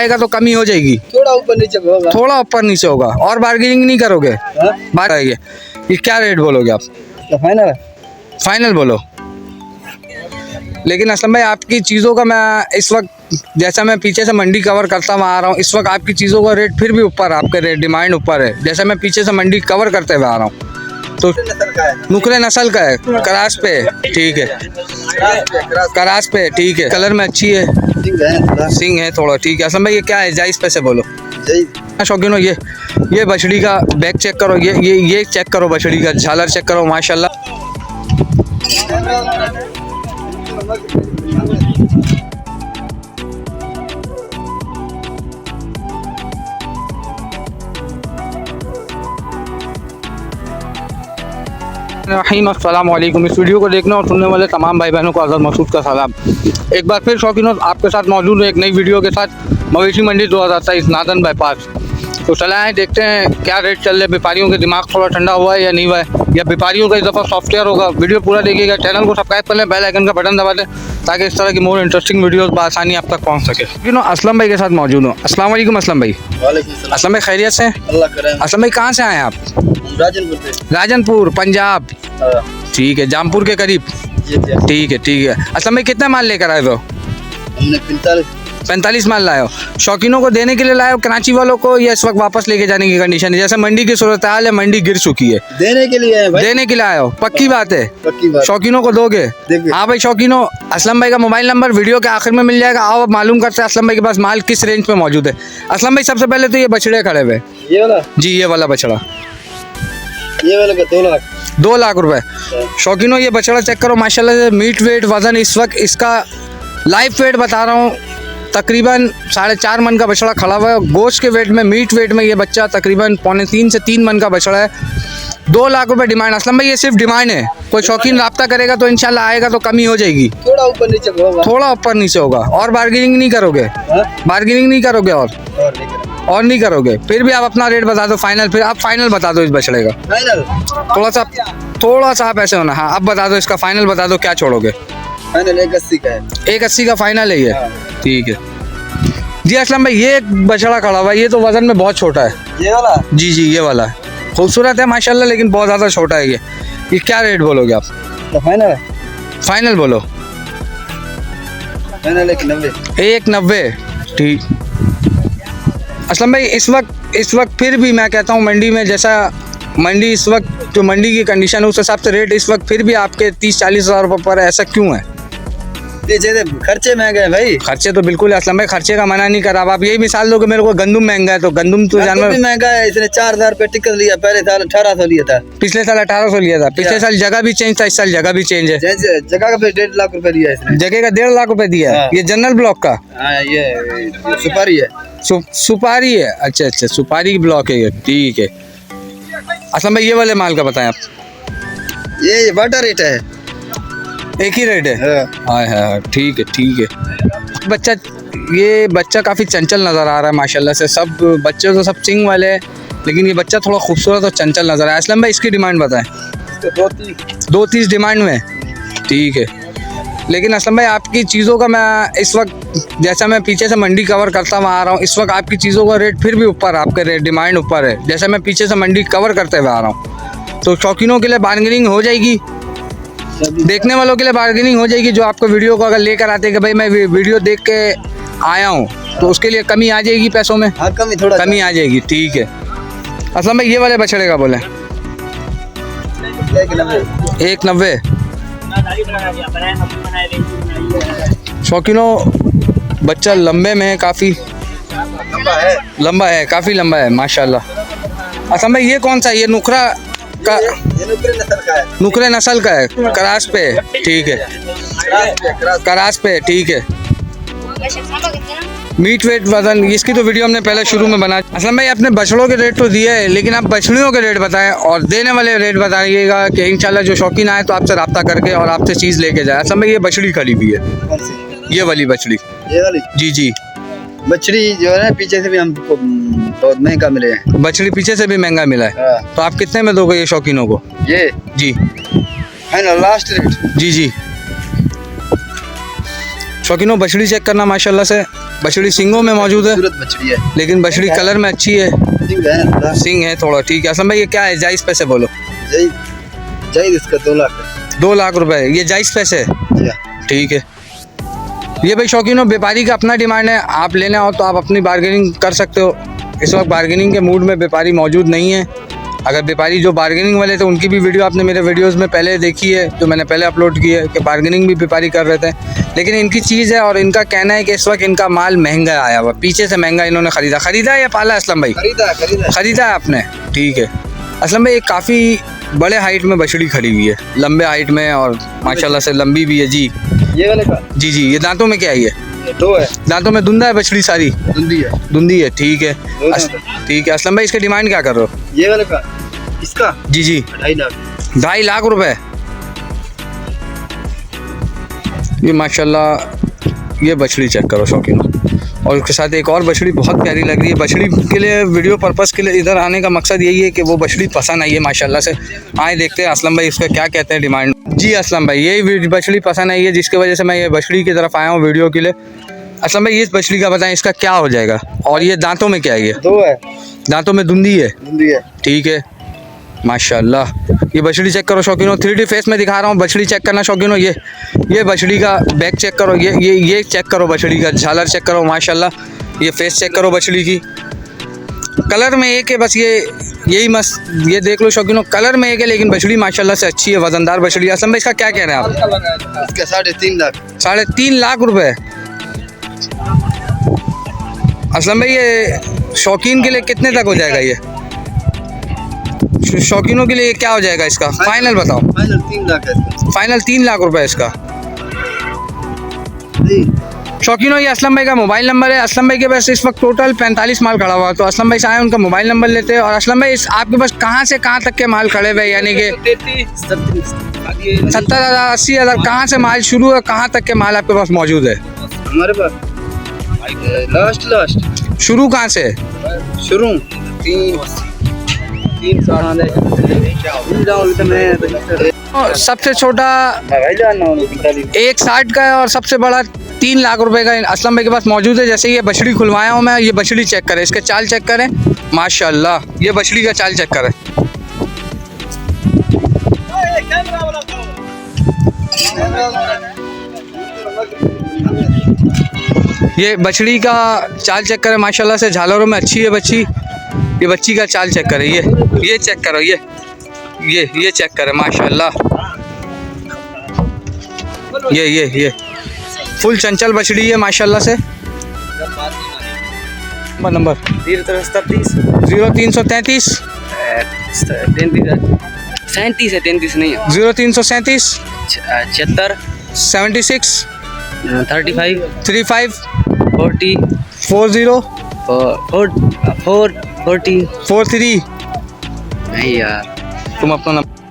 आएगा तो कमी हो जाएगी, थोड़ा ऊपर नीचे होगा, थोड़ा ऊपर नीचे होगा। और बार्गेनिंग नहीं करोगे? बात आएगी। ये क्या रेट बोलोगे आप? फाइनल है। फाइनल बोलो। लेकिन असलम भाई आपकी चीज़ों का मैं इस वक्त, जैसा मैं पीछे से मंडी कवर करता हुआ आ रहा हूँ, इस वक्त आपकी चीज़ों का रेट फिर भी ऊपर, आपके रेट डिमांड ऊपर है। जैसे मैं पीछे से मंडी कवर करते हुए आ रहा हूँ, तो नुकरे नस्ल का है, करास पे, ठीक है, करास पे, ठीक है, कलर में अच्छी है, सिंग है थोड़ा, ठीक है। असलम भाई ये क्या है, जायज़ पैसे बोलो। शौकीनो ये बछड़ी का बैक चेक करो, ये चेक करो, बछड़ी का झालर चेक करो, माशाल्लाह। अस्सलाम वालेकुम। इस वीडियो को देखने और सुनने वाले तमाम भाई बहनों को आज़ाद मसूद का सलाम। एक बार फिर शौकीनों आपके साथ मौजूद है एक नई वीडियो के साथ। मवेशी मंडी 2023 नादन बाईपास। तो चला है देखते हैं क्या रेट चल रहे, व्यापारियों के दिमाग थोड़ा ठंडा हुआ है या नहीं हुआ है, या व्यापारियों का इस दफ़ा सॉफ्टवेयर होगा। वीडियो पूरा देखिएगा, चैनल को सब्सक्राइब कर लें, बेल आइकन का बटन दबा दें ताकि इस तरह की मोर इंटरेस्टिंग वीडियोस बआसानी आप तक पहुंच सके। यू नो असलम भाई के साथ मौजूद हूँ। अस्सलाम वालेकुम असलम भाई। असलम भाई खैरियत से? असलम भाई कहाँ से आए आप? राजनपुर पंजाब, ठीक है, जामपुर के करीब, ठीक है, ठीक है। असलम भाई कितना माल लेकर आए हो? हमने 45 माल लाए हो। शौकीनों को देने के लिए लाए हो, कराची वालों को, या इस वक्त वापस लेके जाने की कंडीशन है? जैसे मंडी की सूरत हाल है, मंडी गिर चुकी है, देने के लिए भाई। देने के लिए आए हो, पक्की बात है, पक्की बात। शौकीनों को दोगे? हाँ भाई शौकीनों, असलम भाई का मोबाइल नंबर वीडियो के आखिर में मिल जाएगा। आओ मालूम करते हैं असलम भाई के पास माल किस रेंज पे मौजूद है। असलम भाई सबसे पहले तो ये बछड़े खड़े हुए, ये वाला जी, ये वाला बछड़ा, ये वाला का 2 लाख, 2 लाख रुपए। शौकीनों ये बछड़ा चेक करो, माशाल्लाह से मीट वेट वजन इस वक्त इसका लाइव वेट बता रहा हूँ, तकरीबन 4.5 मन का बछड़ा खड़ा हुआ है। गोश्त के वेट में, मीट वेट में ये बच्चा तकरीबन 2.25 से 3 मन का बछड़ा है। 2 लाख रुपए डिमांड। असलम भाई ये सिर्फ डिमांड है, कोई शौकीन रब्ता करेगा तो इंशाल्लाह आएगा तो कमी हो जाएगी, थोड़ा ऊपर नीचे होगा, थोड़ा ऊपर नीचे होगा। और बार्गेनिंग नहीं करोगे? बार्गेनिंग नहीं करोगे और नहीं करोगे? फिर भी आप अपना रेट बता दो फाइनल। फिर आप फाइनल बता दो इस बछड़े का, फाइनल थोड़ा सा आप ऐसे होना। हाँ अब बता दो, इसका फाइनल बता दो, क्या छोड़ोगे? फाइनल 180 का है। 180 का फाइनल है ये, ठीक है जी। असलम भाई ये एक बछड़ा खड़ा हुआ है, ये तो वजन में बहुत छोटा है, ये वाला, जी जी, ये वाला है, खूबसूरत है माशाल्लाह, लेकिन बहुत ज़्यादा छोटा है ये क्या रेट बोलोगे आप? तो फाइनल फाइनल बोलो। फाइनल 190। 190, ठीक। असलम भाई इस वक्त फिर भी मैं कहता हूँ मंडी में, जैसा मंडी इस वक्त जो मंडी की कंडीशन है उस हिसाब से रेट इस वक्त फिर भी आपके 30-40 हज़ार रुपये पर, ऐसा क्यों है? खर्चे महंगे हैं भाई। खर्चे तो बिल्कुल, असलम भाई खर्चे का मना नहीं करा। आप यही मिसाल दो कि मेरे को गंदुम महंगा है, तो गंदुम तो जानवर भी महंगा है। इसने 4000 रुपये टिकट लिया, पहले साल 1800 लिया था, पिछले साल 1800 लिया था, पिछले साल जगह भी चेंज था, इस साल जगह भी चेंज है। जगह का 1.5 लाख रुपए दिया इसने, जगह का 1.5 लाख रुपए दिया है। ये जनरल ब्लॉक का? हाँ ये सुपारी है। सुपारी है, अच्छा अच्छा, सुपारी ब्लॉक है ये, ठीक है। असलम भाई ये वाले माल का बताएं आप। ये वाटर रेट है, एक ही रेट है? हाँ, ठीक है, ठीक है। बच्चा, ये बच्चा काफ़ी चंचल नज़र आ रहा है माशाल्लाह से। सब बच्चे तो सब सिंग वाले हैं, लेकिन ये बच्चा थोड़ा खूबसूरत और चंचल नज़र आया। असलम भाई इसकी डिमांड बताएं। 230 डिमांड में, ठीक है। लेकिन असलम भाई आपकी चीज़ों का मैं इस वक्त, जैसा मैं पीछे से मंडी कवर करता हुआ आ रहा हूँ, इस वक्त आपकी चीज़ों का रेट फिर भी ऊपर, आपके रेट डिमांड ऊपर है। जैसा मैं पीछे से मंडी कवर करते हुए आ रहा हूँ, तो शौकीनों के लिए बार्गेनिंग हो जाएगी, देखने वालों के लिए बार्गेनिंग हो जाएगी। जो आपको वीडियो को अगर लेकर आते हैं कि भाई मैं वीडियो देख के आया हूँ, तो उसके लिए कमी आ जाएगी पैसों में। हाँ कमी आ जाएगी, ठीक है। असलम भाई ये वाले बछड़े का बोले 190। शौकीनों बच्चा लंबे में काफ़ी लंबा है, काफ़ी लंबा है माशाल्लाह। असलम भाई ये कौन सा, ये नुकरा का? नुकरे नस्ल का है, करास पे, ठीक है, करास पे, ठीक है। मीट वेट वजन इसकी तो वीडियो हमने पहले शुरू में बना। असलम भाई अपने बछड़ों के रेट तो दिए है, लेकिन आप बछड़ियों के रेट बताएं और देने वाले रेट बताइएगा कि इंशाल्लाह जो शौकीन आए तो आपसे रब्ता करके और आपसे चीज़ लेके जाए। असलम भाई ये बछड़ी खड़ी हुई है, ये वाली बछड़ी, ये वाली, जी जी। बछड़ी जो है पीछे से भी हमको बहुत महंगा मिले हैं। बछड़ी पीछे से भी महंगा मिला है, तो आप कितने में दोगे ये शौकीनों को? ये जी फाइनल लास्ट रेट, जी जी। शौकीनों बछड़ी चेक करना माशाल्लाह से, बछड़ी सिंगों में मौजूद है, खूबसूरत बछड़ी है। लेकिन बछड़ी कलर में अच्छी है, सिंग है थोड़ा। सिंग है थोड़ा, ठीक है। असलम भाई ये क्या है, जायज़ पैसे बोलो? जय जय इसका 2 लाख है। 2 लाख रुपए, ये जायज़ पैसे है, जी हाँ। ठीक है। ये भाई शौकीनों, व्यापारी का अपना डिमांड है, आप लेना हो तो आप अपनी बार्गेनिंग कर सकते हो। इस वक्त बार्गेनिंग के मूड में व्यापारी मौजूद नहीं है। अगर व्यापारी जो बार्गेनिंग वाले थे उनकी भी वीडियो आपने मेरे वीडियोस में पहले देखी है, जो मैंने पहले अपलोड की है, कि बार्गेनिंग भी व्यापारी कर रहे थे। लेकिन इनकी चीज़ है और इनका कहना है कि इस वक्त इनका माल महंगा आया हुआ, पीछे से महंगा इन्होंने ख़रीदा है या पाला? असलम भाई ख़रीदा है आपने, ठीक है। असलम भाई काफ़ी बड़े हाइट में बछड़ी खड़ी हुई है, लंबे हाइट में, और माशाल्लाह से लंबी भी है जी। ये वाले का जी, ये दांतों में क्या है? ये 2 है। दांतों में धुंधा है बछड़ी सारी? धुंधी है, ठीक है। ठीक है। असलम भाई इसके डिमांड क्या कर रहे हो? ये वाले का, इसका जी 2.5 लाख। 2.5 लाख रुपए। ये माशाल्लाह ये बछड़ी चेक करो शौकीनों, और उसके साथ एक और बछड़ी बहुत प्यारी लग रही है। बछड़ी के लिए वीडियो पर्पस के लिए इधर आने का मकसद यही है कि वो बछड़ी पसंद आई है माशाल्लाह से। आए देखते हैं असलम भाई इसका क्या कहते हैं डिमांड। जी असलम भाई, यही बछड़ी पसंद आई है जिसकी वजह से मैं ये बछड़ी की तरफ आया हूँ वीडियो के लिए। असलम भाई इस बछड़ी का बताएं, इसका क्या हो जाएगा? और ये दांतों में क्या है? ये 2 है। दांतों में धुंधी है, है। ठीक है माशाल्लाह। ये बछड़ी चेक करो शौकीनों, 3D फेस में दिखा रहा हूँ, बछड़ी चेक करना शौकीनों। ये बछड़ी का बैक चेक करो, ये चेक करो, बछड़ी का झालर चेक करो माशाल्लाह। ये फेस चेक करो बछड़ी की, कलर में एक है बस, यही मस्त, ये देख लो शौकीनों, कलर में एक है, लेकिन बछड़ी माशाल्लाह से अच्छी है, वजनदार बछड़ी। असलम भाई इसका क्या कह रहे हैं आप? इसका 3.5 लाख। 3.5 लाख रुपए। असलम भाई ये शौकीन के लिए कितने तक हो जाएगा? ये शौकीनों के लिए क्या हो जाएगा इसका? फाइनल बताओ। फाइनल 3 लाख है इसका। फाइनल 3 लाख रुपए इसका। जी। शौकीनों ये असलम भाई का मोबाइल नंबर है। असलम भाई के पास इस वक्त टोटल 45 माल खड़ा हुआ है, तो असलम भाई से आए उनका मोबाइल नंबर लेते हैं। और असलम भाई आपके पास कहाँ से कहाँ तक के माल खड़े हुए, यानी कि 70,000 80,000 कहाँ से माल शुरू है, कहाँ तक के माल आपके पास मौजूद है? हमारे पास लास्ट शुरू कहाँ से? शुरू 3 सबसे छोटा 1.60 का है और सबसे बड़ा 3 लाख रुपए का असलम भाई के पास मौजूद है। जैसे ये बछड़ी खुलवाया हूँ मैं, ये बछड़ी चेक करें, इसके चाल चेक करें माशाल्लाह। ये बछड़ी का चाल चेक करें, ये बछड़ी का चाल चेक करें माशाल्लाह से, झालरों में अच्छी है बच्ची। ये बच्ची का चाल चेक करें, ये चेक करो, ये चेक करें माशाल्लाह। ये फुल चंचल बछड़ी है माशाल्लाह से। नंबर 0333 0333 37 है, 33 नहीं है। 0337 76 76 35 35 40 40 40 43। नहीं यार, तुम अपना नंबर